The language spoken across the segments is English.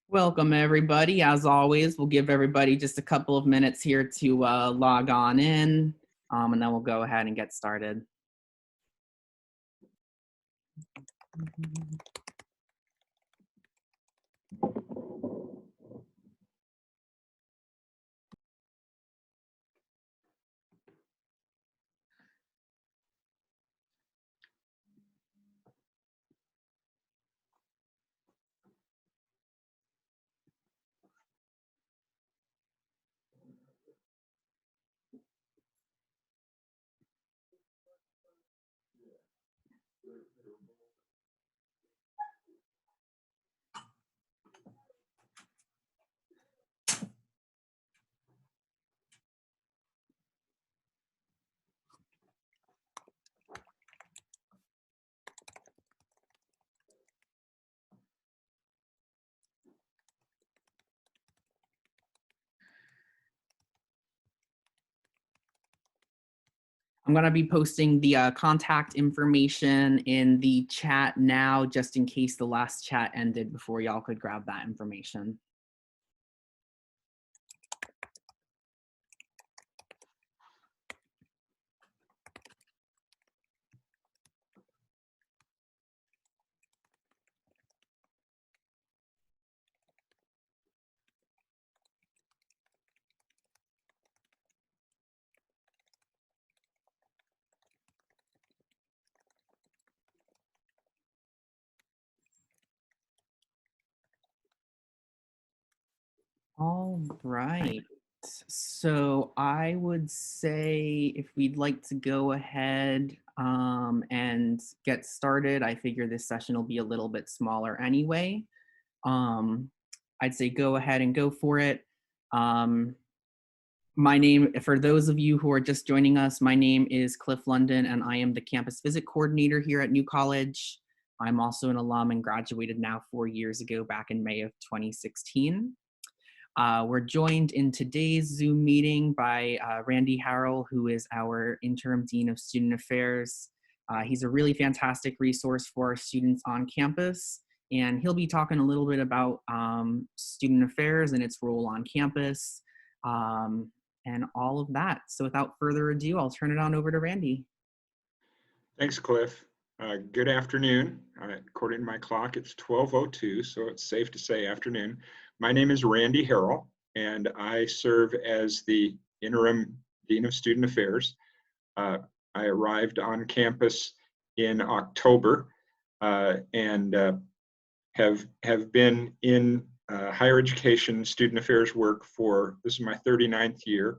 Welcome, everybody. As always, we'll give everybody just a couple of minutes here to log on in, and then we'll go ahead and get started. I'm going to be posting the contact information in the chat now, just in case the last chat ended before y'all could grab that information. All right. So I would say if we'd like to go ahead and get started, I figure this session will be a little bit smaller anyway. I'd say go ahead and go for it. My name, for those of you who are just joining us, my name is Cliff London, and I am the campus visit coordinator here at New College. I'm also an alum and graduated now 4 years ago, back in May of 2016. We're joined in today's Zoom meeting by Randy Harrell, who is our Interim Dean of Student Affairs. He's a really fantastic resource for our students on campus, and he'll be talking a little bit about student affairs and its role on campus, and all of that. So without further ado, I'll turn it on over to Randy. Thanks, Cliff. Good afternoon. According to my clock, it's 12:02, so it's safe to say afternoon. My name is Randy Harrell, and I serve as the Interim Dean of Student Affairs. I arrived on campus in October and have been in higher education student affairs work for, this is my 39th year,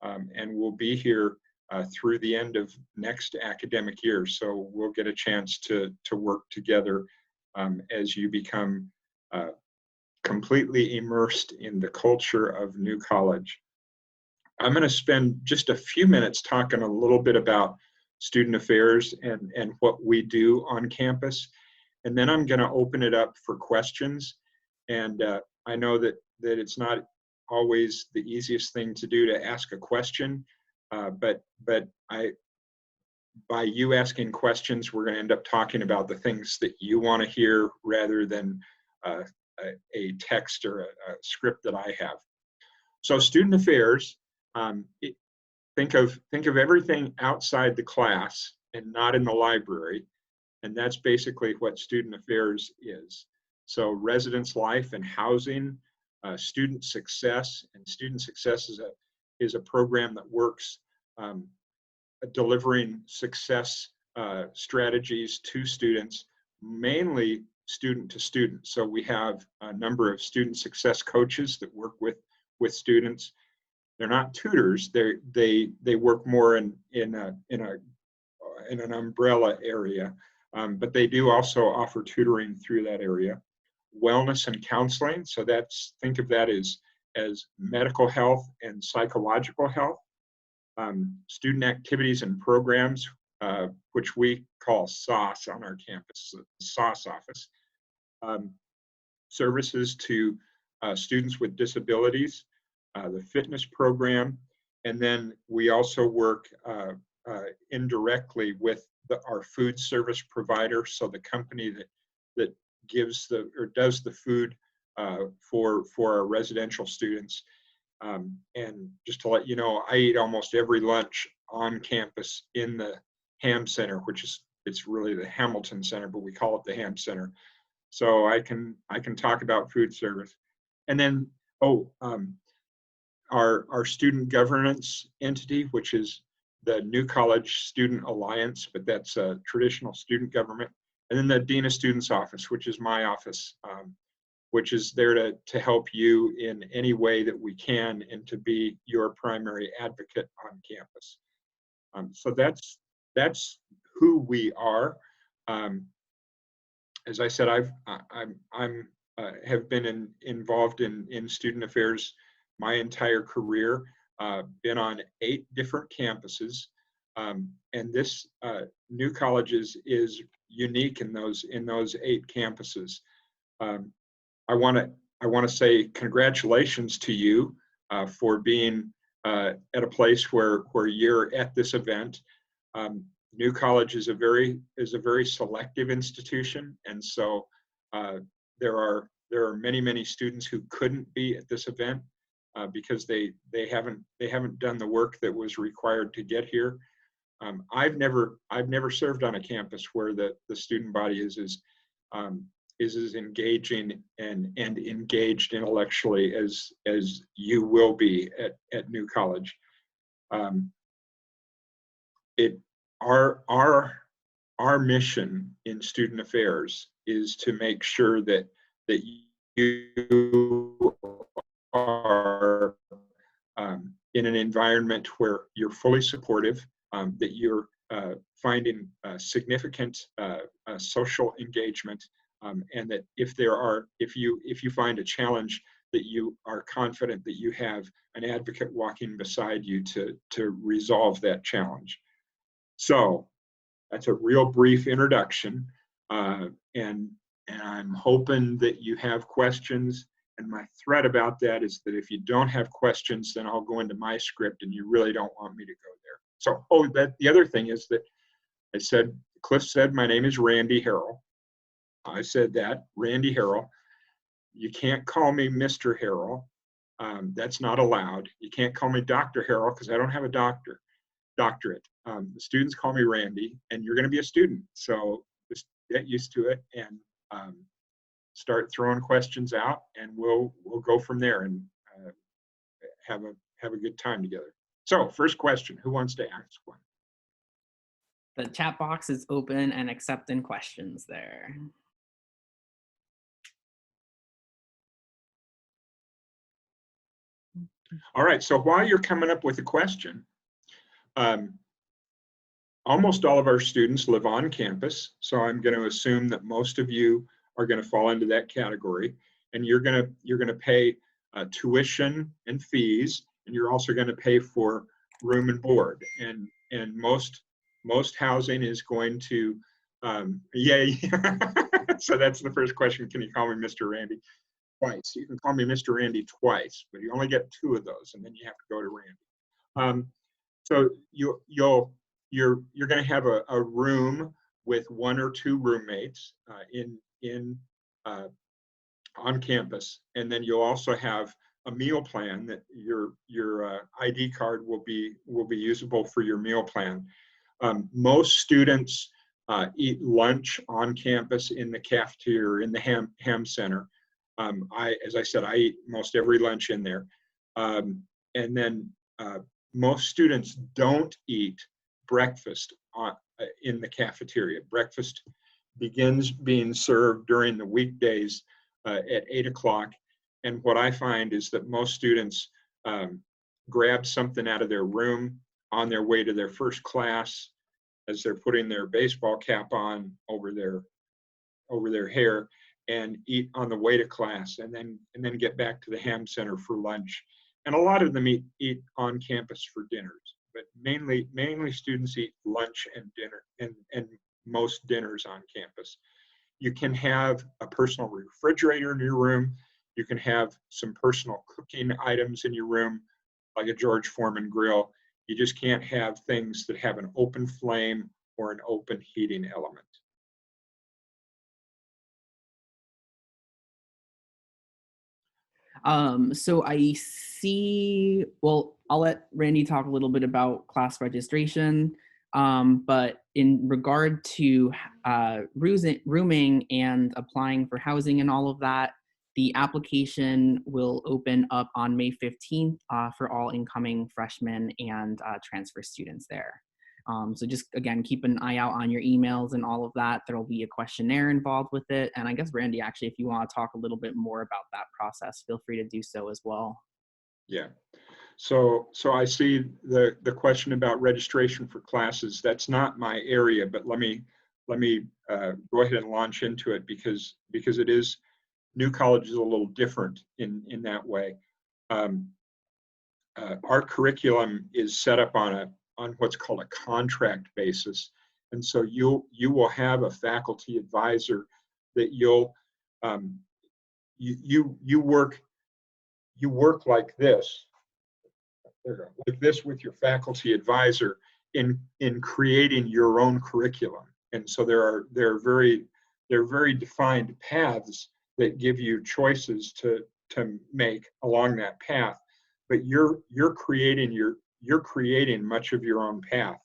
and will be here through the end of next academic year. So we'll get a chance to work together as you become completely immersed in the culture of New College. I'm going to spend just a few minutes talking a little bit about student affairs and what we do on campus. And then I'm going to open it up for questions. And I know that it's not always the easiest thing to do to ask a question, but by you asking questions, we're going to end up talking about the things that you want to hear rather than a text or a script that I have. So student affairs, think of everything outside the class and not in the library, and that's basically what student affairs is. So residence life and housing, student success, and student success is a program that works delivering success strategies to students, mainly student to student. So we have a number of student success coaches that work with students. They're not tutors. They work more in an umbrella area, but they do also offer tutoring through that area. Wellness and counseling. So think of that as medical health and psychological health. Student activities and programs, which we call SOS on our campus, the SOS office. Services to students with disabilities, the fitness program, and then we also work indirectly with our food service provider, so the company does the food for our residential students. And just to let you know, I eat almost every lunch on campus in the Ham Center, it's really the Hamilton Center, but we call it the Ham Center. So I can talk about food service. And then, our student governance entity, which is the New College Student Alliance, but that's a traditional student government. And then the Dean of Students office, which is my office, which is there to help you in any way that we can and to be your primary advocate on campus. So that's who we are. As I said, have been involved in student affairs my entire career. Been on 8 different campuses, and this New College is unique in those 8 campuses. I want to say congratulations to you for being at a place where you're at this event. New College is a very selective institution, and so there are many students who couldn't be at this event because they haven't done the work that was required to get here. I've never served on a campus where the student body is as engaging and engaged intellectually as you will be at New College. Our mission in student affairs is to make sure that you are in an environment where you're fully supportive, that you're finding significant social engagement, and that if you find a challenge, that you are confident that you have an advocate walking beside you to resolve that challenge. So that's a real brief introduction, and I'm hoping that you have questions. And my threat about that is that if you don't have questions, then I'll go into my script, and you really don't want me to go there. So, the other thing is that Cliff said, my name is Randy Harrell. I said that, Randy Harrell. You can't call me Mr. Harrell. That's not allowed. You can't call me Dr. Harrell because I don't have a doctorate. The students call me Randy, and you're going to be a student. So just get used to it and start throwing questions out, and we'll go from there and have a good time together. So first question, who wants to ask one? The chat box is open and accepting questions there. All right, so while you're coming up with a question, almost all of our students live on campus, so I'm going to assume that most of you are going to fall into that category, and you're going to pay tuition and fees, and you're also going to pay for room and board, and most housing is going to yay. So that's the first question. Can you call me Mr. Randy? Twice. You can call me Mr. Randy twice, but you only get 2 of those, and then you have to go to Randy. So you're going to have a room with 1 or 2 roommates on campus, and then you'll also have a meal plan that your ID card will be usable for your meal plan. Most students eat lunch on campus in the cafeteria, in the Ham Center. As I said, I eat most every lunch in there. And then most students don't eat breakfast in the cafeteria. Breakfast begins being served during the weekdays at 8 o'clock. And what I find is that most students grab something out of their room on their way to their first class as they're putting their baseball cap on over their hair, and eat on the way to class, and then get back to the Ham Center for lunch. And a lot of them eat on campus for dinners, but mainly students eat lunch and dinner, and most dinners on campus. You can have a personal refrigerator in your room. You can have some personal cooking items in your room, like a George Foreman grill. You just can't have things that have an open flame or an open heating element. So I see, well, I'll let Randy talk a little bit about class registration. But in regard to rooming and applying for housing and all of that, the application will open up on May 15th for all incoming freshmen and transfer students there. So just, again, keep an eye out on your emails and all of that. There will be a questionnaire involved with it. And I guess, Randy, actually, if you want to talk a little bit more about that process, feel free to do so as well. Yeah. So I see the question about registration for classes. That's not my area, but let me go ahead and launch into it because it is, New College is a little different in that way. Our curriculum is set up on what's called a contract basis, and so you will have a faculty advisor that you work like this. Like this with your faculty advisor in creating your own curriculum. And so there are very defined paths that give you choices to make along that path, but you're creating much of your own path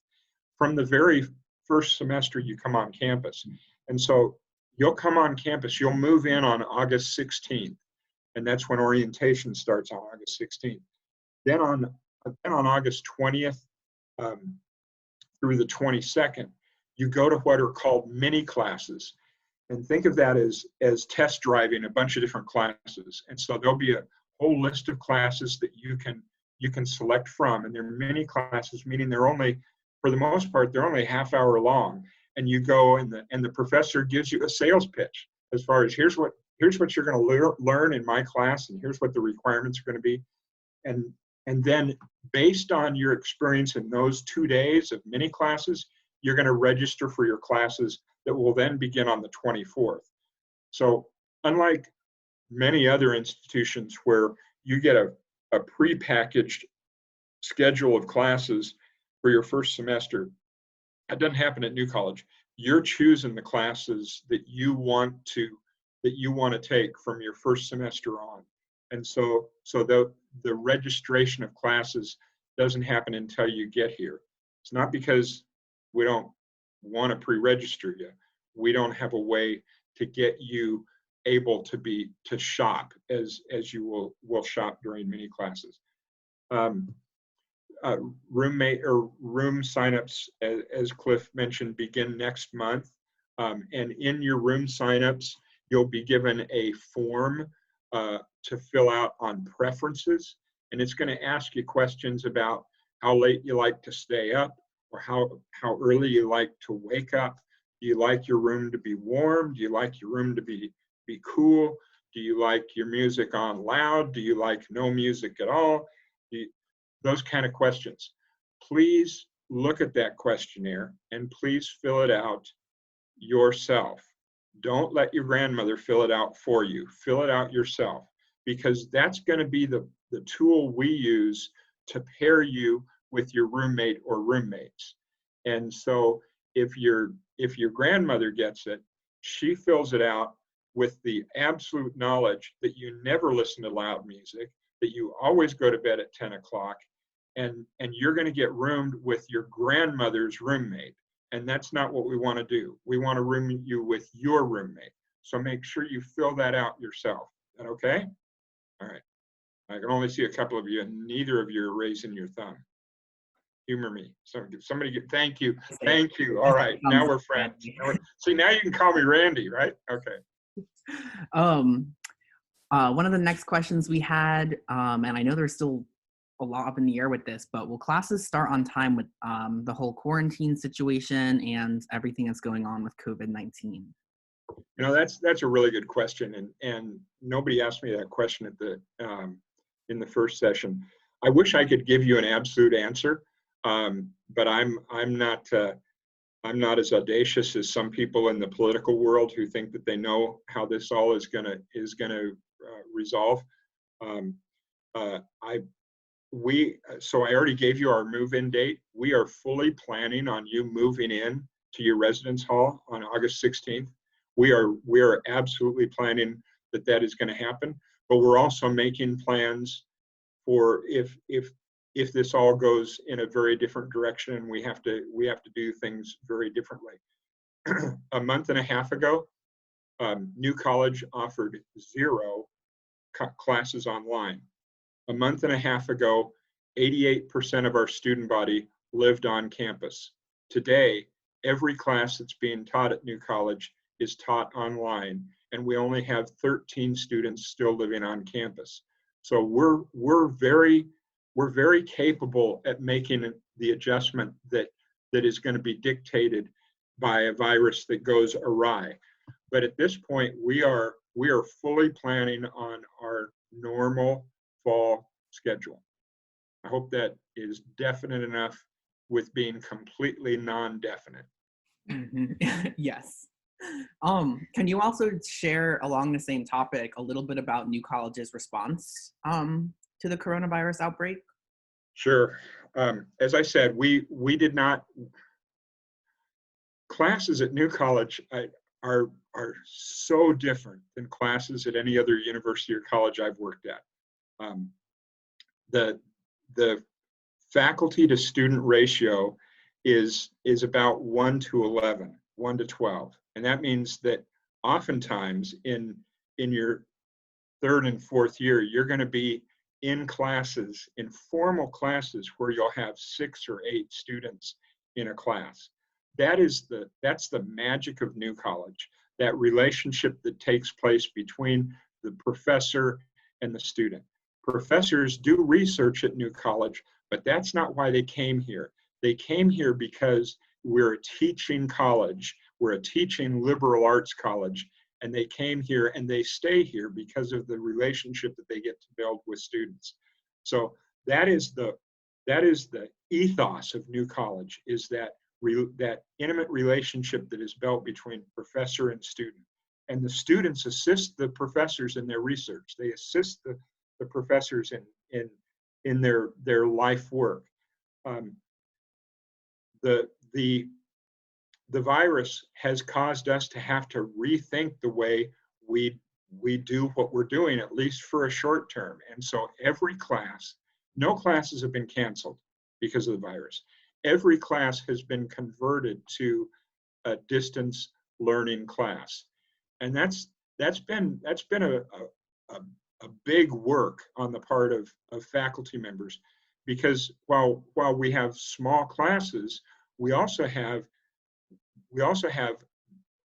from the very first semester you come on campus. And so you'll come on campus, you'll move in on August 16th, and that's when orientation starts on August 16th. Then on August 20th through the 22nd, you go to what are called mini classes. And think of that as test driving a bunch of different classes. And so there'll be a whole list of classes that you can select from. And they're mini classes, meaning they're only, for the most part, they're only half hour long. And you go and the professor gives you a sales pitch as far as here's what you're going to learn in my class, and here's what the requirements are going to be. And then based on your experience in those 2 days of mini classes, you're going to register for your classes that will then begin on the 24th. So unlike many other institutions where you get a prepackaged schedule of classes for your first semester, that doesn't happen at New College. You're choosing the classes that you want to take from your first semester on. And so the registration of classes doesn't happen until you get here. It's not because we don't want to pre-register you. We don't have a way to get you able to shop as you will shop during mini classes. Roommate or room signups, as Cliff mentioned, begin next month. And in your room signups, you'll be given a form to fill out on preferences. And it's going to ask you questions about how late you like to stay up, or how early you like to wake up. Do you like your room to be warm? Do you like your room to be cool? Do you like your music on loud? Do you like no music at all? Those kind of questions. Please look at that questionnaire and please fill it out yourself. Don't let your grandmother fill it out for you. Fill it out yourself, because that's going to be the tool we use to pair you with your roommate or roommates. And so if your grandmother gets it, she fills it out with the absolute knowledge that you never listen to loud music, that you always go to bed at 10 o'clock, and you're going to get roomed with your grandmother's roommate. And that's not what we want to do. We want to room you with your roommate. So make sure you fill that out yourself. Is that okay? All right. I can only see a couple of you, and neither of you are raising your thumb. Humor me. Somebody thank you. Thank you. All right. Now we're friends. See, now you can call me Randy, right? Okay. One of the next questions we had, and I know there's still a lot up in the air with this, but will classes start on time with the whole quarantine situation and everything that's going on with COVID-19? That's a really good question, and nobody asked me that question at the in the first session. I wish I could give you an absolute answer, but I'm not as audacious as some people in the political world who think that they know how this all is gonna resolve. So I already gave you our move-in date. We are fully planning on you moving in to your residence hall on August 16th. We are absolutely planning that is going to happen. but we're also making plans for if this all goes in a very different direction and we have to do things very differently. A month and a half ago, New College offered 0 classes online. A month and a half ago, 88% of our student body lived on campus. Today, every class that's being taught at New College is taught online, and we only have 13 students still living on campus. So we're very capable at making the adjustment that is going to be dictated by a virus that goes awry. But at this point, we are fully planning on our normal fall schedule. I hope that is definite enough with being completely non-definite. Yes. Can you also share along the same topic a little bit about New College's response to the coronavirus outbreak? Sure. As I said, we did not. Classes at New College are so different than classes at any other university or college I've worked at. The faculty to student ratio is about 1 to 11, 1 to 12. And that means that oftentimes in your third and fourth year, you're going to be in classes, in formal classes where you'll have 6 or 8 students in a class. That's the magic of New College, that relationship that takes place between the professor and the student. Professors do research at New College, but that's not why they came here. They came here because we're a teaching college. We're a teaching liberal arts college, and they came here and they stay here because of the relationship that they get to build with students. So that is the ethos of New College, is that intimate relationship that is built between professor and student. And the students assist the professors in their research. They assist the professors in their life work. The virus has caused us to have to rethink the way we do what we're doing, at least for a short term. And so every class, no classes have been canceled because of the virus. Every class has been converted to a distance learning class. And that's been a big work on the part of faculty members, because while we have small classes, we also have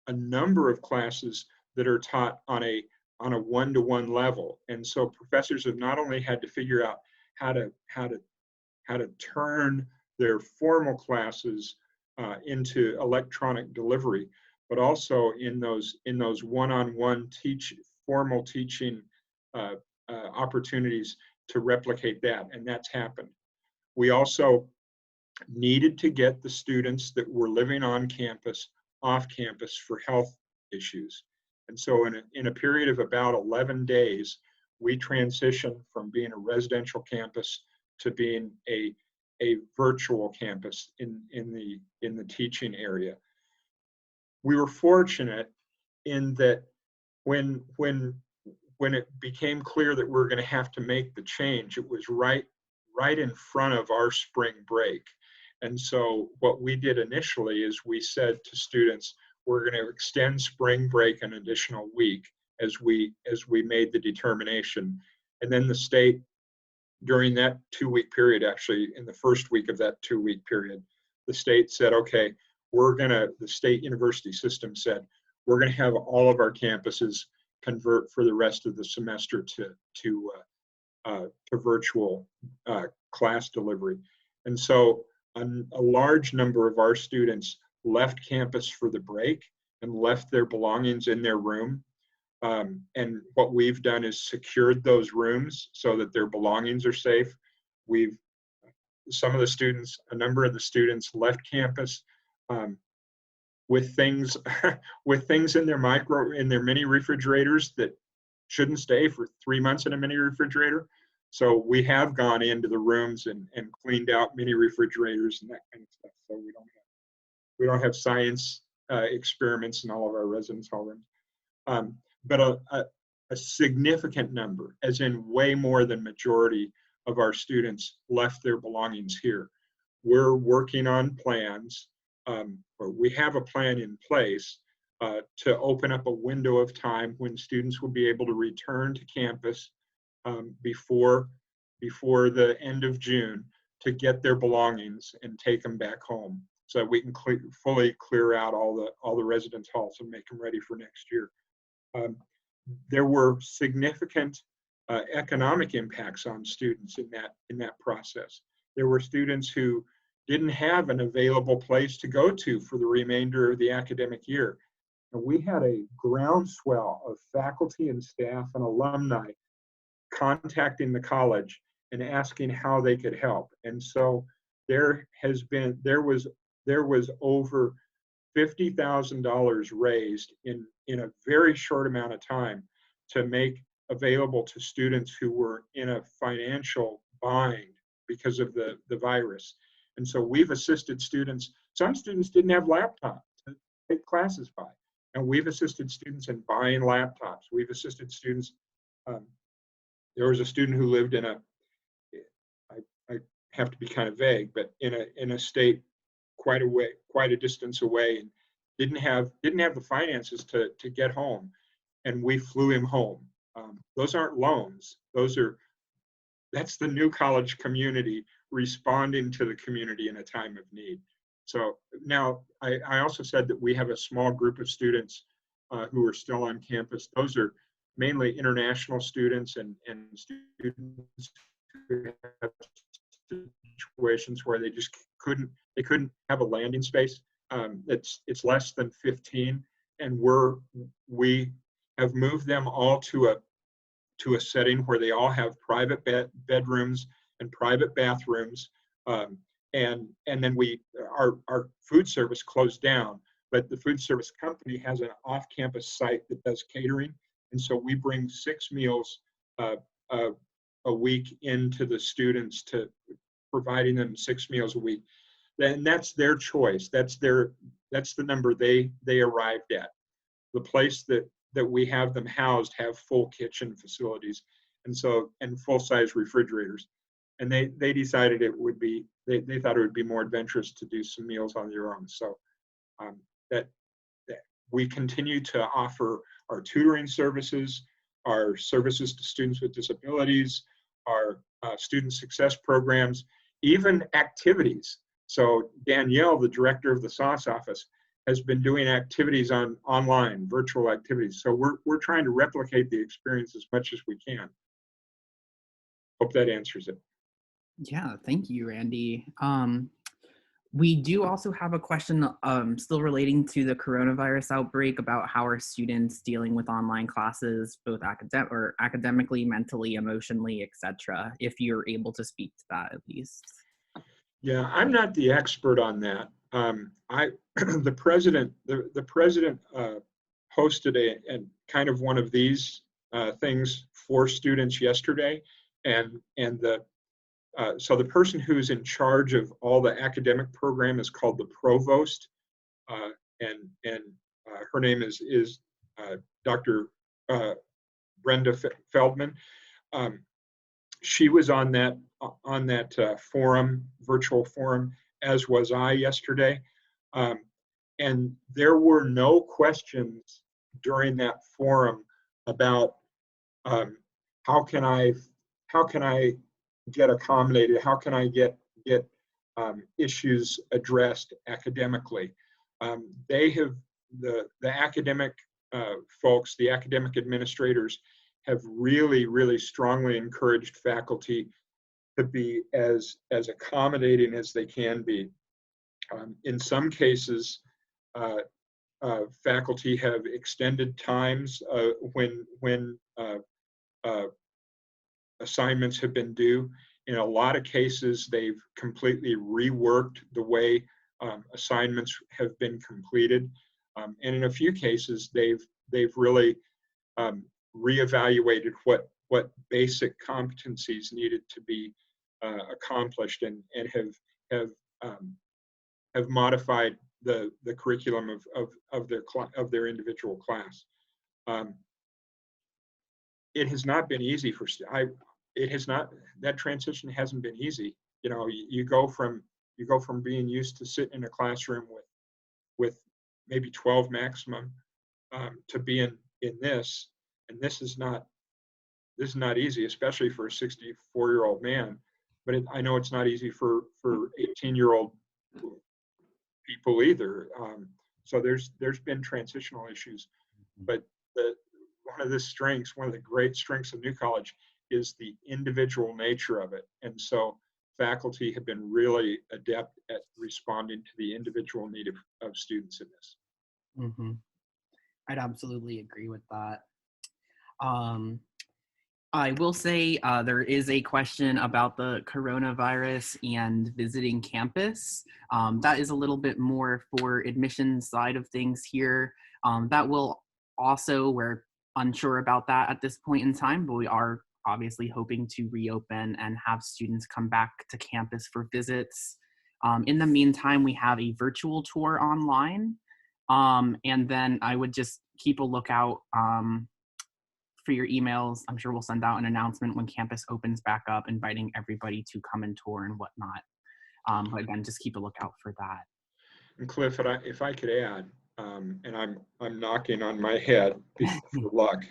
a number of classes that are taught on a one-to-one level. And so professors have not only had to figure out how to turn their formal classes into electronic delivery, but also in those one-on-one formal teaching opportunities to replicate that, and that's happened. We also needed to get the students that were living on campus off campus for health issues. And so in a period of about 11 days, we transitioned from being a residential campus to being a virtual campus in the teaching area. We were fortunate in that when it became clear that we were going to have to make the change, it was right in front of our spring break. And so what we did initially is we said to students, we're going to extend spring break an additional week as we made the determination. And then the state, during that 2-week period, actually in the first week of that 2-week period, the state said, okay, the state university system said, we're going to have all of our campuses convert for the rest of the semester to virtual class delivery. And so a large number of our students left campus for the break and left their belongings in their room. And what we've done is secured those rooms so that their belongings are safe. A number of the students left campus with things in their mini refrigerators that shouldn't stay for 3 months in a mini refrigerator. So we have gone into the rooms and cleaned out mini refrigerators and that kind of stuff. So we don't have science experiments in all of our residence hall rooms. But a significant number, as in way more than majority of our students left their belongings here. We're working on plans, or we have a plan in place to open up a window of time when students will be able to return to campus before the end of June to get their belongings and take them back home, so that we can fully clear out all the residence halls and make them ready for next year. There were significant economic impacts on students in that process. There were students who didn't have an available place to go to for the remainder of the academic year. And we had a groundswell of faculty and staff and alumni contacting the college and asking how they could help. And so there was over $50,000 raised in a very short amount of time to make available to students who were in a financial bind because of the virus. And so we've assisted students. Some students didn't have laptops to take classes by, and we've assisted students in buying laptops. We've assisted students. There was a student who lived in I have to be kind of vague, but in a state quite a distance away, and didn't have the finances to get home, and we flew him home. Those aren't loans. That's the New College community responding to the community in a time of need. So now I also said that we have a small group of students who are still on campus. Those are mainly international students and students who have situations where they just couldn't have a landing space. It's less than 15, and we have moved them all to a setting where they all have private bedrooms and private bathrooms. And then our food service closed down, but the food service company has an off-campus site that does catering. And so we bring 6 meals a week into the students, to providing them 6 meals a week. And that's their choice. That's the number they arrived at. The place that we have them housed have full kitchen facilities, and full-size refrigerators. And they decided they thought it would be more adventurous to do some meals on their own. So that we continue to offer our tutoring services, our services to students with disabilities, our student success programs, even activities. So Danielle, the director of the SOS office, has been doing activities online, virtual activities. So we're trying to replicate the experience as much as we can. Hope that answers it. Yeah, thank you, Randy. We do also have a question still relating to the coronavirus outbreak about how are students dealing with online classes, both academically, mentally, emotionally, etc. If you're able to speak to that at least. Yeah, I'm not the expert on that. The president hosted a kind of one of these things for students yesterday, and so the person who's in charge of all the academic program is called the provost, and her name is Dr. Brenda Feldman. She was on that forum, virtual forum, as was I yesterday, and there were no questions during that forum about how can I get accommodated, how can I get issues addressed academically. They have the academic folks, the academic administrators, have really strongly encouraged faculty to be as accommodating as they can be. In some cases, faculty have extended times when assignments have been due. In a lot of cases, they've completely reworked the way assignments have been completed, and in a few cases, they've really reevaluated what basic competencies needed to be accomplished, and have modified the curriculum of their individual class. it has not been easy for it has not, that transition hasn't been easy. You know, you go from being used to sitting in a classroom with maybe 12 maximum, to being in this, and this is not easy, especially for a 64-year-old man. But I know it's not easy for 18-year-old people either. So there's been transitional issues, but the one of the great strengths of New College is the individual nature of it, and so faculty have been really adept at responding to the individual need of students in this. Hmm. I'd absolutely agree with that. Um, I will say there is a question about the coronavirus and visiting campus. That is a little bit more for admissions side of things here. That will also, we're unsure about that at this point in time, but we are obviously hoping to reopen and have students come back to campus for visits. In the meantime, we have a virtual tour online. And then I would just keep a lookout for your emails. I'm sure we'll send out an announcement when campus opens back up, inviting everybody to come and tour and whatnot. But again, just keep a lookout for that. And Cliff, if I could add, and I'm knocking on my head for luck.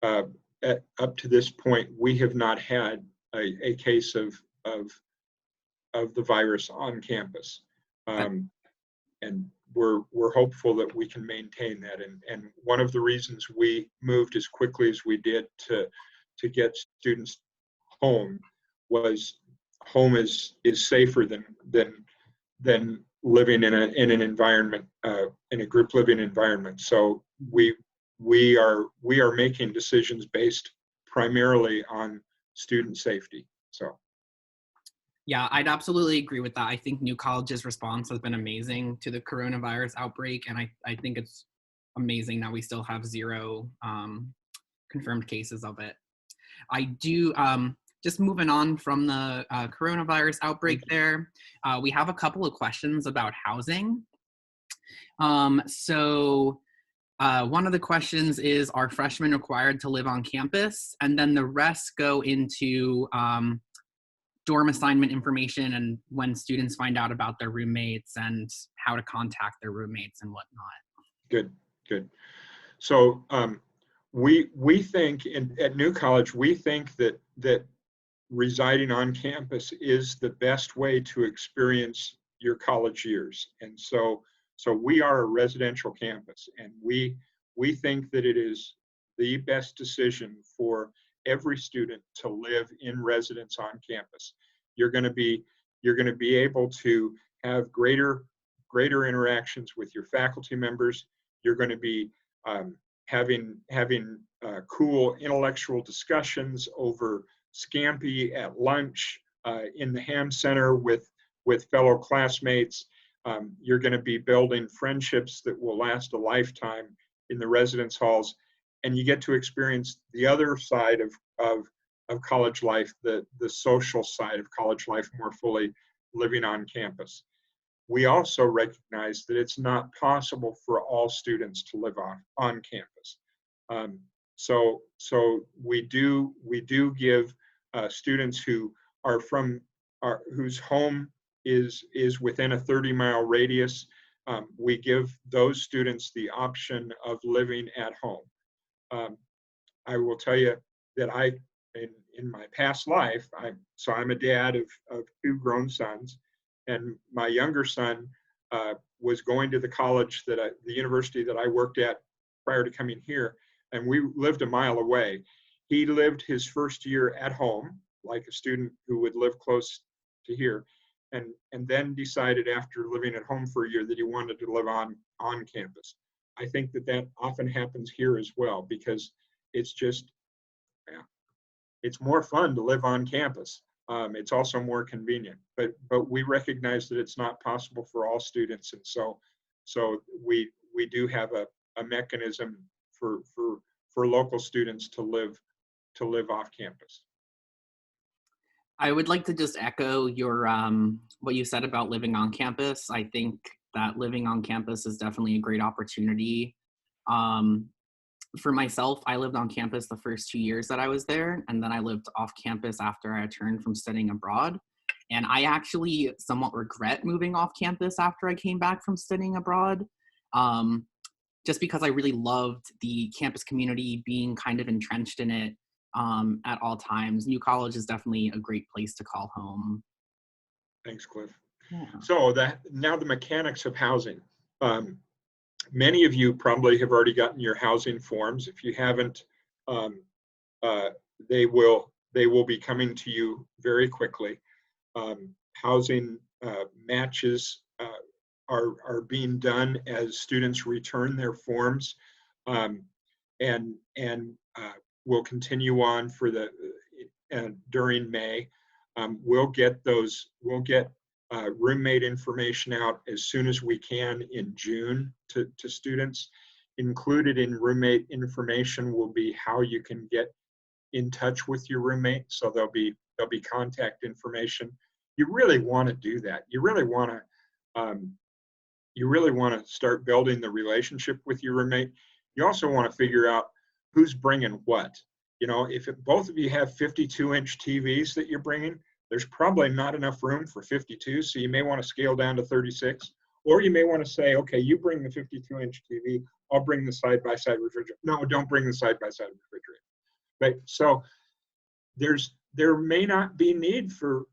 Uh, Up to this point, we have not had a case of the virus on campus, and we're hopeful that we can maintain that. And one of the reasons we moved as quickly as we did to get students home was home is safer than living in an environment, in a group living environment. So we are making decisions based primarily on student safety. So Yeah, I'd absolutely agree with that. I think New College's response has been amazing to the coronavirus outbreak, and I think it's amazing that we still have zero confirmed cases of it. I do, just moving on from the coronavirus outbreak there, we have a couple of questions about housing. So one of the questions is, are freshmen required to live on campus? And then the rest go into dorm assignment information and when students find out about their roommates and how to contact their roommates and whatnot. good. So we think at New College, we think that residing on campus is the best way to experience your college years. And so we are a residential campus, and we think that it is the best decision for every student to live in residence on campus. You're going to be able to have greater interactions with your faculty members. You're going to be having cool intellectual discussions over scampi at lunch, in the Ham Center with fellow classmates. You're going to be building friendships that will last a lifetime in the residence halls, and you get to experience the other side of college life, the social side of college life more fully, living on campus. We also recognize that it's not possible for all students to live on campus. So we do give students who are whose home is within a 30-mile radius. We give those students the option of living at home. I will tell you that in my past life, I'm a dad of two grown sons, and my younger son was going to the college the university that I worked at prior to coming here, and we lived a mile away. He lived his first year at home, like a student who would live close to here, and then decided after living at home for a year that he wanted to live on campus. I think that often happens here as well, because it's just, yeah, it's more fun to live on campus. It's also more convenient, but we recognize that it's not possible for all students, and so we do have a mechanism for local students to live off campus. I would like to just echo your what you said about living on campus. I think that living on campus is definitely a great opportunity. For myself, I lived on campus the first 2 years that I was there, and then I lived off campus after I returned from studying abroad. And I actually somewhat regret moving off campus after I came back from studying abroad, um, just because I really loved the campus community, being kind of entrenched in it at all times. New College is definitely a great place to call home. Thanks, Cliff. Yeah. So that now the mechanics of housing. Um, Many of you probably have already gotten your housing forms. If you haven't, um, uh, they will be coming to you very quickly. Housing matches are being done as students return their forms, um, and will continue on for the during May. We'll get roommate information out as soon as we can in June to students. Included in roommate information will be how you can get in touch with your roommate. So there'll be contact information. You really want to do that. You really want to start building the relationship with your roommate. You also want to figure out who's bringing what. If both of you have 52-inch TVs that you're bringing, there's probably not enough room for 52, so you may want to scale down to 36. Or you may want to say, okay, you bring the 52-inch TV, I'll bring the side-by-side refrigerator. No, don't bring the side-by-side refrigerator. Right? So there may not be need for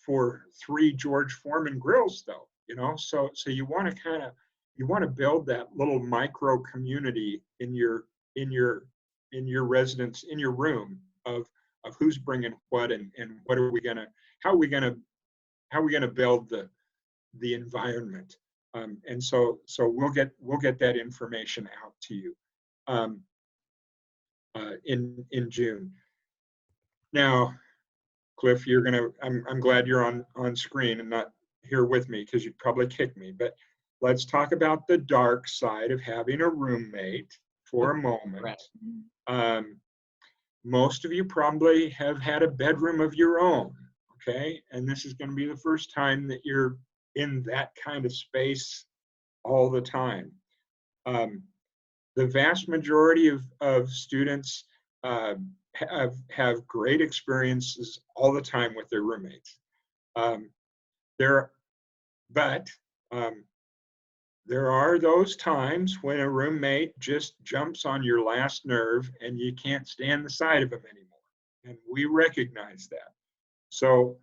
3 George Foreman grills, though. So you want to build that little micro community in your residence, in your room, of who's bringing what, and what are we gonna how are we gonna build the environment. And so we'll get that information out to you in June. Now, Cliff, I'm glad you're on screen and not here with me, because you'd probably kick me. But let's talk about the dark side of having a roommate for a moment. Right. Most of you probably have had a bedroom of your own, okay? And this is going to be the first time that you're in that kind of space all the time. The vast majority of students have great experiences all the time with their roommates. There are those times when a roommate just jumps on your last nerve and you can't stand the sight of them anymore. And we recognize that. So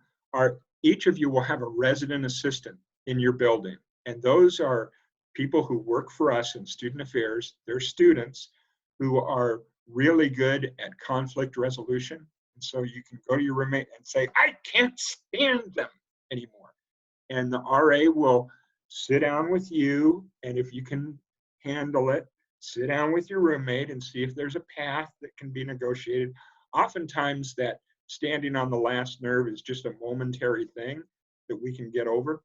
each of you will have a resident assistant in your building. And those are people who work for us in student affairs. They're students who are really good at conflict resolution. And so you can go to your roommate and say, I can't stand them anymore. And the RA will sit down with you, and if you can handle it, sit down with your roommate and see if there's a path that can be negotiated. Oftentimes that standing on the last nerve is just a momentary thing that we can get over.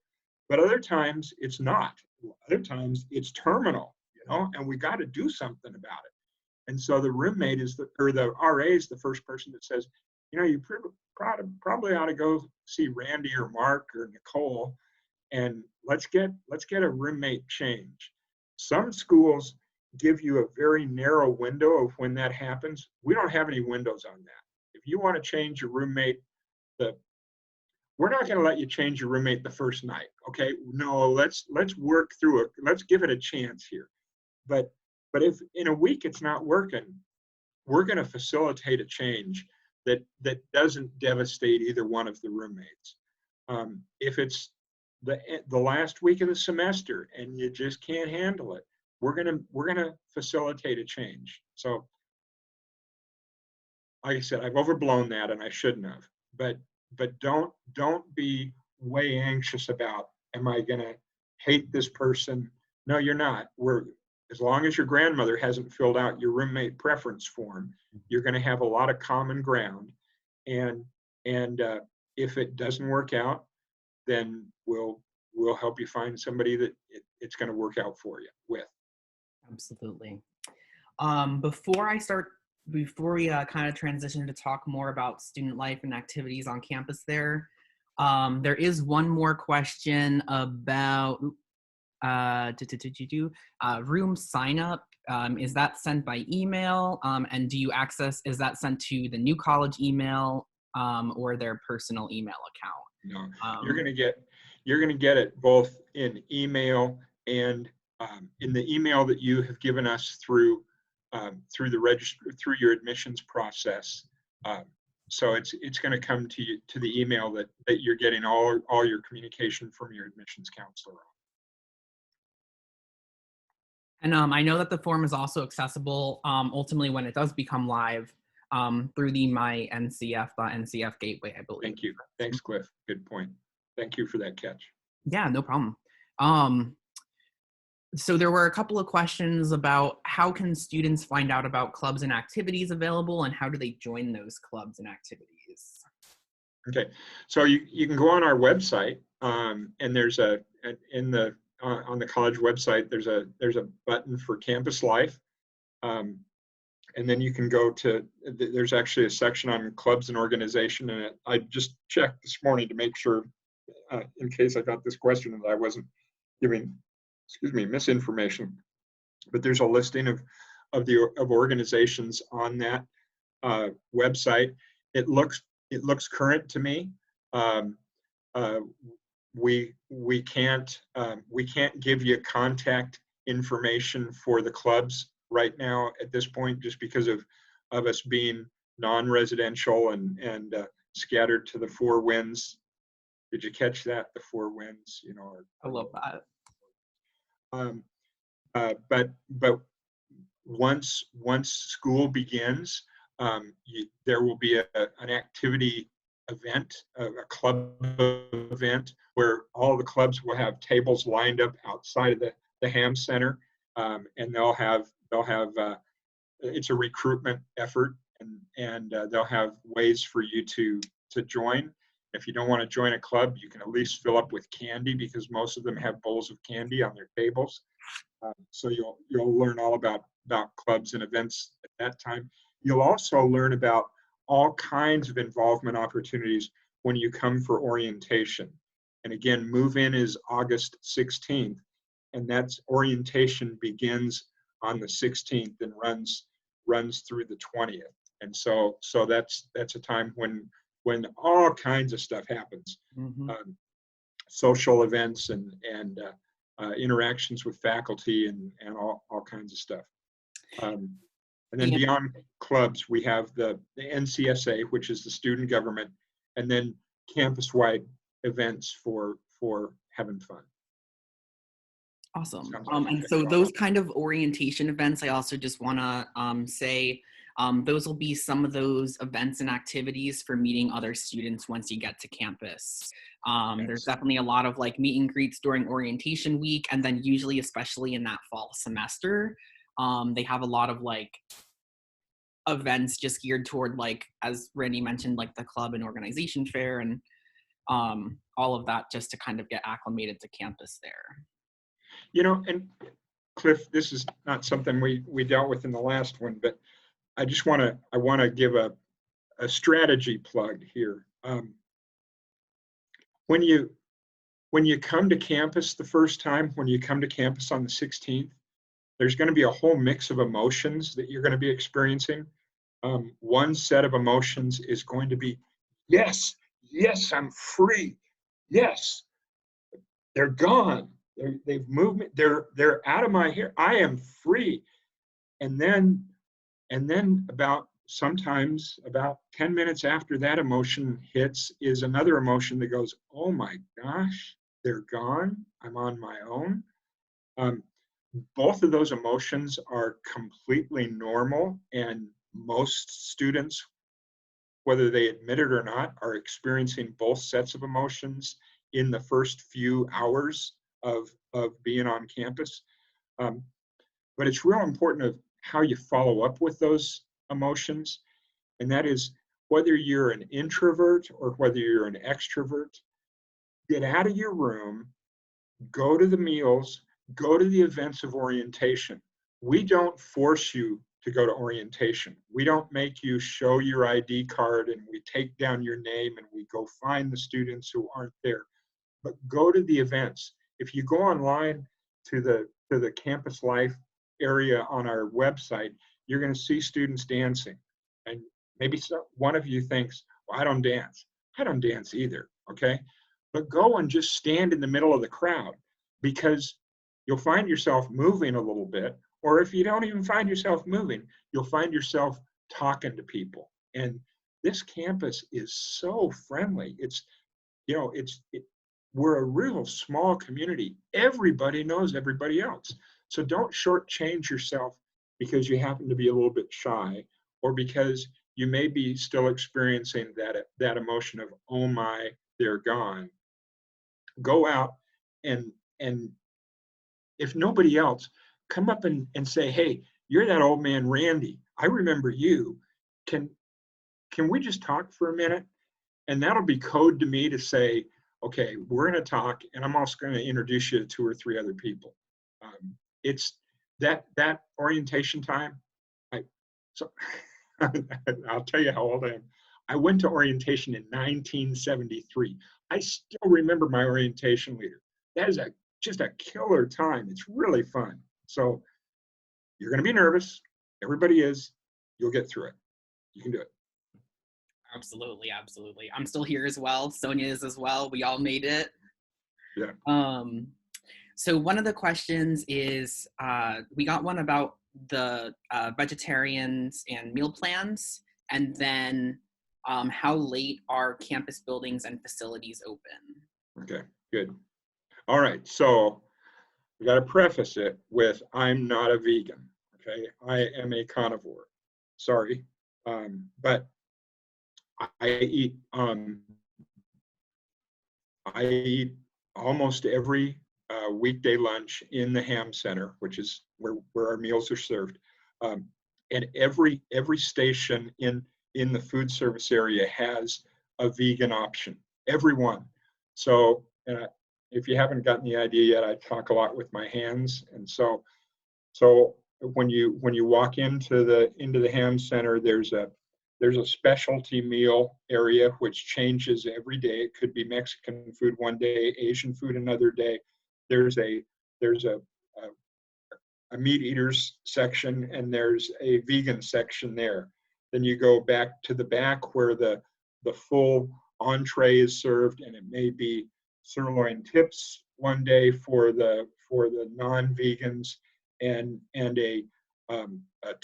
But other times it's not. Other times it's terminal, and we got to do something about it. And so the roommate the RA is the first person that says, you probably ought to go see Randy or Mark or Nicole, and let's get a roommate change. Some schools give you a very narrow window of when that happens. We don't have any windows on that. If you want to change your roommate, we're not going to let you change your roommate the first night. Okay, no, let's work through it. Let's give it a chance here. But if in a week it's not working, we're going to facilitate a change that doesn't devastate either one of the roommates. If it's the last week of the semester and you just can't handle it, we're gonna facilitate a change. So, like I said, I've overblown that, and I shouldn't have. But don't be way anxious about, am I gonna hate this person? No, you're not. As long as your grandmother hasn't filled out your roommate preference form, you're going to have a lot of common ground. And if it doesn't work out, then we'll help you find somebody that it's going to work out for you with. Absolutely. Before we kind of transition to talk more about student life and activities on campus there is one more question about room sign up. Is that sent by email? And is that sent to the New College email or their personal email account? No, you're going to get it both in email and in the email that you have given us through through your admissions process. So it's going to come to you to the email that you're getting all your communication from your admissions counselor. And I know that the form is also accessible ultimately when it does become live through the my NCF gateway, I believe. Thank you. Thanks, Cliff. Good point. Thank you for that catch. Yeah, no problem. So there were a couple of questions about how can students find out about clubs and activities available, and how do they join those clubs and activities? Okay, so you can go on our website, and there's on the college website there's a button for campus life, and then you can go to there's actually a section on clubs and organization, and I just checked this morning to make sure in case I got this question that I wasn't giving misinformation, but there's a listing of organizations on that website. It looks current to me. We can't give you contact information for the clubs right now at this point, just because of us being non-residential and scattered to the four winds. Did you catch that? The four winds, I love that. But once school begins, there will be an activity event, a club event, where all the clubs will have tables lined up outside of the Ham Center, and they'll have it's a recruitment effort, and they'll have ways for you to join. If you don't want to join a club, you can at least fill up with candy, because most of them have bowls of candy on their tables. So you'll learn all about clubs and events at that time. You'll also learn about all kinds of involvement opportunities when you come for orientation. And again, move-in is August 16th, and that's orientation begins on the 16th and runs through the 20th. And so that's a time when all kinds of stuff happens. Mm-hmm. Social events and interactions with faculty and all kinds of stuff. And then beyond clubs, we have the NCSA, which is the student government, and then campus-wide events for having fun. Awesome. And so those kind of orientation events, I also just want to say, those will be some of those events and activities for meeting other students once you get to campus. There's definitely a lot of like meet and greets during orientation week, and then usually, especially in that fall semester, they have a lot of like events just geared toward, like, as Randy mentioned, like the club and organization fair and all of that, just to kind of get acclimated to campus there. And Cliff, this is not something we dealt with in the last one, but I want to give a strategy plug here. When you come to campus the first time, when you come to campus on the 16th, there's going to be a whole mix of emotions that you're going to be experiencing. One set of emotions is going to be, yes, I'm free. Yes, they're gone. They've moved me. They're out of my hair. I am free. And then sometimes about 10 minutes after that emotion hits is another emotion that goes, oh my gosh, they're gone. I'm on my own. Both of those emotions are completely normal, and most students, whether they admit it or not, are experiencing both sets of emotions in the first few hours of being on campus. But it's real important of how you follow up with those emotions. And that is, whether you're an introvert or whether you're an extrovert, get out of your room, go to the meals, go to the events of orientation. We don't force you to go to orientation. We don't make you show your ID card and we take down your name and we go find the students who aren't there. But go to the events. If you go online to the campus life area on our website, you're going to see students dancing. And maybe one of you thinks, well, I don't dance. I don't dance either, okay? But go and just stand in the middle of the crowd, because you'll find yourself moving a little bit, or if you don't even find yourself moving, you'll find yourself talking to people. And this campus is so friendly. It's, you know, we're a real small community. Everybody knows everybody else. So don't shortchange yourself because you happen to be a little bit shy, or because you may be still experiencing that emotion of, oh my, they're gone. Go out and if nobody else, come up and say, hey, you're that old man Randy. I remember you. Can we just talk for a minute? And that'll be code to me to say, okay, we're going to talk, and I'm also going to introduce you to 2 or 3 other people. It's that orientation time. So I'll tell you how old I am. I went to orientation in 1973. I still remember my orientation leader. That is just a killer time. It's really fun. So you're going to be nervous. Everybody is. You'll get through it. You can do it. Absolutely, absolutely. I'm still here as well. Sonia is as well. We all made it. Yeah. So one of the questions is, we got one about the vegetarians and meal plans, and then how late are campus buildings and facilities open? Okay, good. All right, so we got to preface it with, I'm not a vegan, okay? I am a carnivore. Sorry, but I eat almost every weekday lunch in the Ham Center, which is where our meals are served. And every station in the food service area has a vegan option. Every one. So if you haven't gotten the idea yet, I talk a lot with my hands, and so when you walk into the Ham Center, there's a specialty meal area which changes every day. It could be Mexican food one day, Asian food another day. There's a meat eaters section, and there's a vegan section there. Then you go back to the back where the full entree is served, and it may be sirloin tips one day for the non-vegans, and a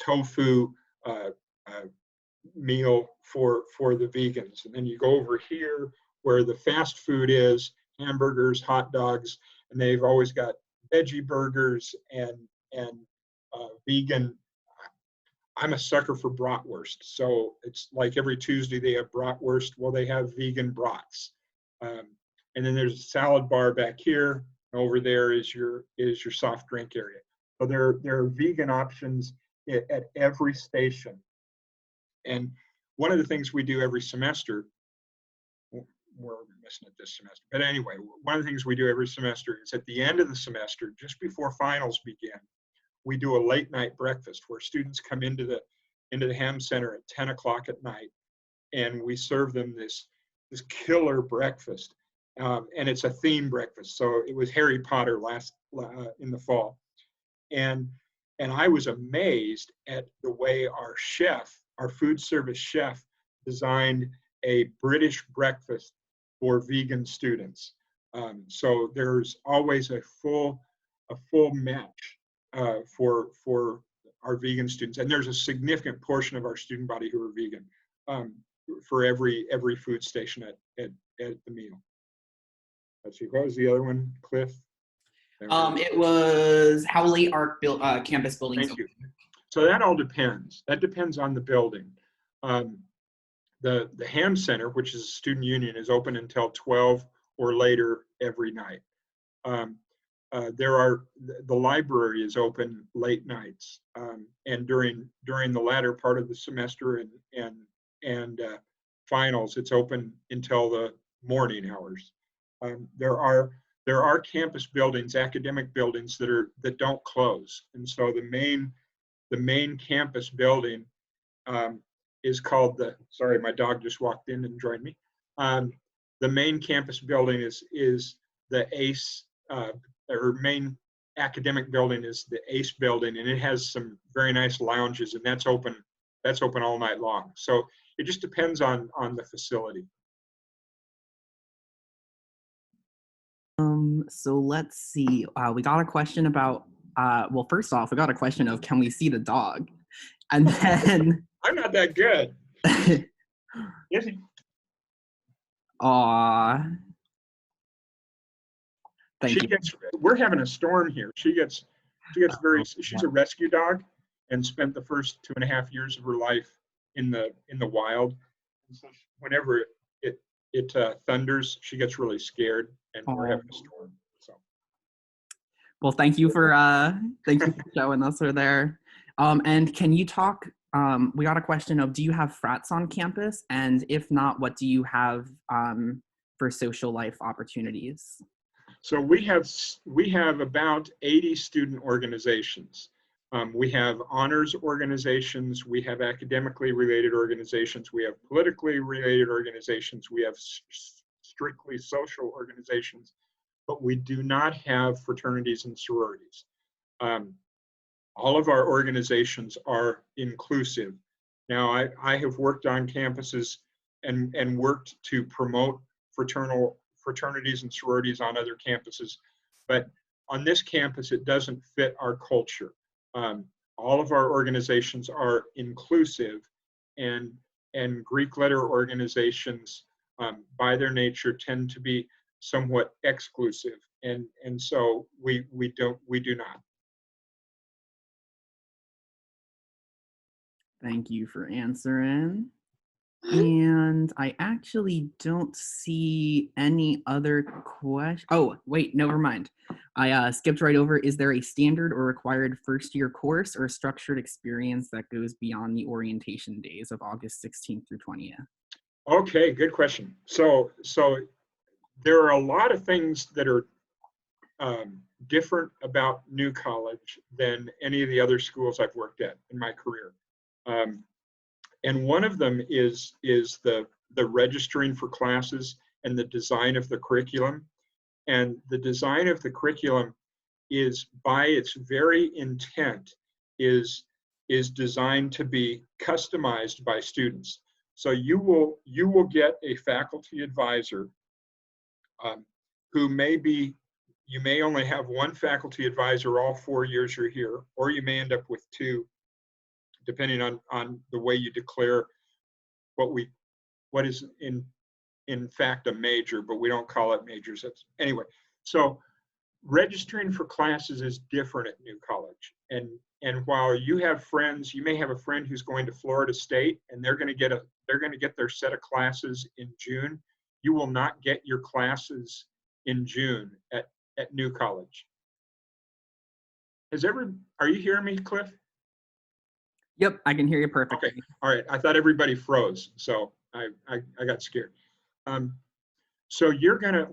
tofu meal for the vegans. And then you go over here where the fast food is, hamburgers, hot dogs, and they've always got veggie burgers and vegan. I'm a sucker for bratwurst, so it's like every Tuesday they have bratwurst. Well, they have vegan brats, and then there's a salad bar back here. Over there is your soft drink area. So there are vegan options at every station. And one of the things we do every semester, we're missing it this semester, but anyway, one of the things we do every semester is at the end of the semester, just before finals begin, we do a late night breakfast where students come into the Ham Center at 10 o'clock at night, and we serve them this killer breakfast. And it's a theme breakfast. So it was Harry Potter in the fall. And I was amazed at the way our food service chef, designed a British breakfast for vegan students. So there's always a full match for our vegan students, and there's a significant portion of our student body who are vegan for every food station at the meal. Let's see, what was the other one, Cliff? It was how late are campus buildings Thank open? you. So that all depends. That depends on the building. The Ham Center, which is a student union, is open until 12 or later every night. The library is open late nights, and during the latter part of the semester and finals, it's open until the morning hours. There are campus buildings, academic buildings that don't close, and so the main campus building is called sorry, my dog just walked in and joined me. The main campus building is the ACE, or main academic building is the ACE building, and it has some very nice lounges, and that's open all night long. So it just depends on the facility. So let's see. We got a question about, well, first off, we got a question of, can we see the dog? And then, I'm not that good. Is he? aw, thank you. We're having a storm here. She's a rescue dog and spent the first 2.5 years of her life in the wild. And so whenever it thunders, she gets really scared, and we're having a storm. So, well, thank you for showing us her there. And can you talk? We got a question of, do you have frats on campus? And if not, what do you have for social life opportunities? So we have about 80 student organizations. We have honors organizations, we have academically related organizations, we have politically related organizations, we have strictly social organizations, but we do not have fraternities and sororities. All of our organizations are inclusive. Now, I have worked on campuses and worked to promote fraternities and sororities on other campuses, but on this campus, it doesn't fit our culture. All of our organizations are inclusive, and Greek letter organizations, by their nature, tend to be somewhat exclusive, and so we do not. Thank you for answering. And I actually don't see any other questions. Oh, wait, never mind. I skipped right over. Is there a standard or required first-year course or structured experience that goes beyond the orientation days of August 16th through 20th? Okay, good question. So there are a lot of things that are different about New College than any of the other schools I've worked at in my career. And one of them is the registering for classes and the design of the curriculum. And the design of the curriculum is, by its very intent, is designed to be customized by students. So you will get a faculty advisor who you may only have one faculty advisor all 4 years you're here, or you may end up with two, depending on the way you declare what is in fact a major, but we don't call it majors. Anyway, so registering for classes is different at New College. And while you have friends, you may have a friend who's going to Florida State, and they're going to get their set of classes in June. You will not get your classes in June at New College. Are you hearing me, Cliff? Yep, I can hear you perfectly. Okay, all right. I thought everybody froze, so I got scared. So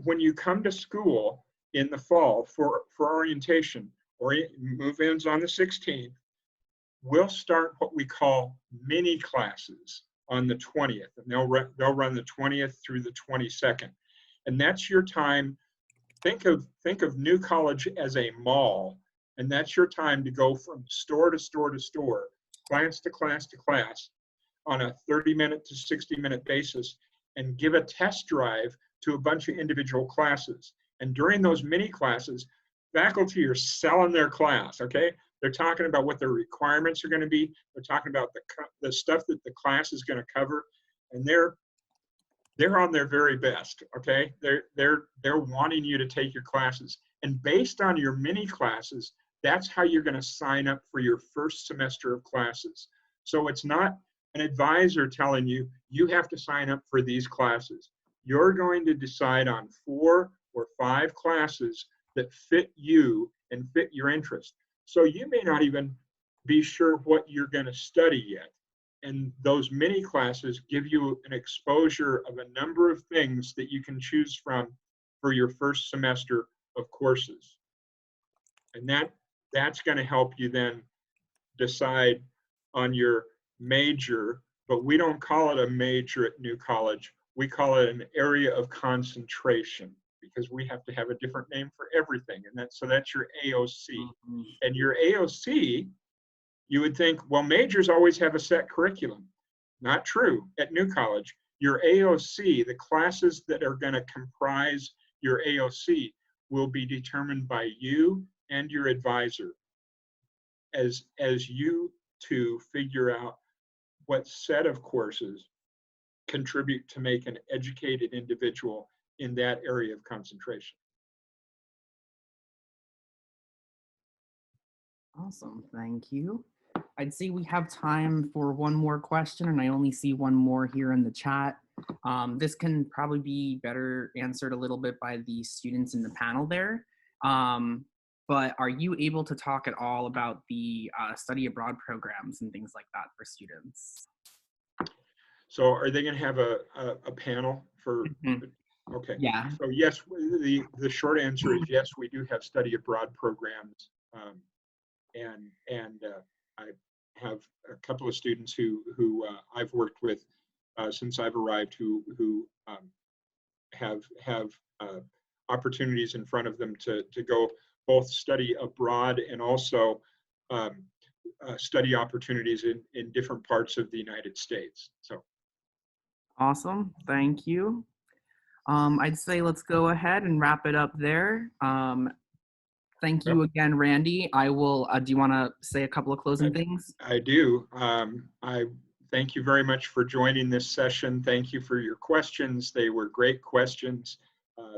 when you come to school in the fall for orientation, or move-ins on the 16th, we'll start what we call mini classes on the 20th, and they'll run the 20th through the 22nd, and that's your time. Think of New College as a mall, and that's your time to go from store to store to store, class to class to class, on a 30-minute to 60-minute basis, and give a test drive to a bunch of individual classes. And during those mini classes, faculty are selling their class, okay? They're talking about what their requirements are going to be. They're talking about the stuff that the class is going to cover, and they're on their very best, okay? They're wanting you to take your classes. And based on your mini classes, that's how you're going to sign up for your first semester of classes. So it's not an advisor telling you, you have to sign up for these classes. You're going to decide on 4 or 5 classes that fit you and fit your interest. So you may not even be sure what you're going to study yet. And those mini classes give you an exposure of a number of things that you can choose from for your first semester of courses. And that's going to help you then decide on your major, but we don't call it a major at New College. We call it an area of concentration, because we have to have a different name for everything. And so that's your AOC. Mhm. And your AOC, you would think, well, majors always have a set curriculum. Not true. At New College, your AOC, the classes that are going to comprise your AOC, will be determined by you and your advisor as you two figure out what set of courses contribute to make an educated individual in that area of concentration. Awesome, thank you. I'd say we have time for one more question, and I only see one more here in the chat. This can probably be better answered a little bit by the students in the panel there. But are you able to talk at all about the study abroad programs and things like that for students? So are they going to have a panel for, Mhm. okay. Yeah. So yes, the short answer is yes, we do have study abroad programs. And I have a couple of students who I've worked with since I've arrived who have opportunities in front of them to go both study abroad and also um, study opportunities in different parts of the United States. So Awesome, thank you. I'd say let's go ahead and wrap it up there. Thank yep, you again, Randy. I will, do you want to say a couple of I, closing things? I do. I thank you very much for joining this session. Thank you for your questions. They were great questions.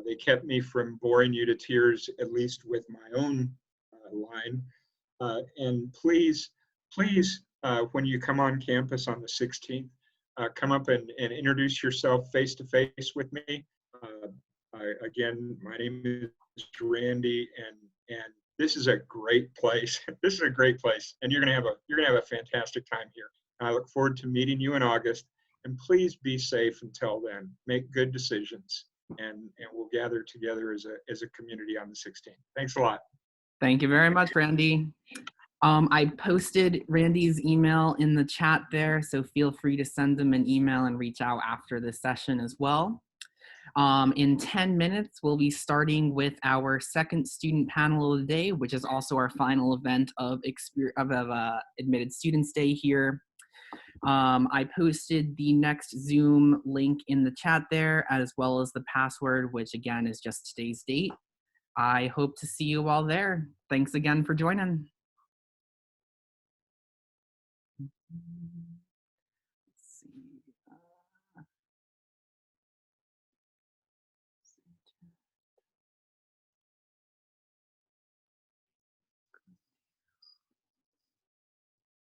They kept me from boring you to tears, at least with my own line. And please, when you come on campus on the 16th, come up and introduce yourself face to face with me. Again, my name is Randy, and this is a great place. This is a great place, and you're gonna have a fantastic time here. I look forward to meeting you in August. And please be safe until then. Make good decisions, and we'll gather together as a community on the 16th. Thanks a lot. Thank you very much, Randy. I posted Randy's email in the chat there, so feel free to send him an email and reach out after this session as well. In 10 minutes, we'll be starting with our second student panel of the day, which is also our final event of Admitted Students Day here. I posted the next Zoom link in the chat there, as well as the password, which again is just today's date. I hope to see you all there. Thanks again for joining. Let's see.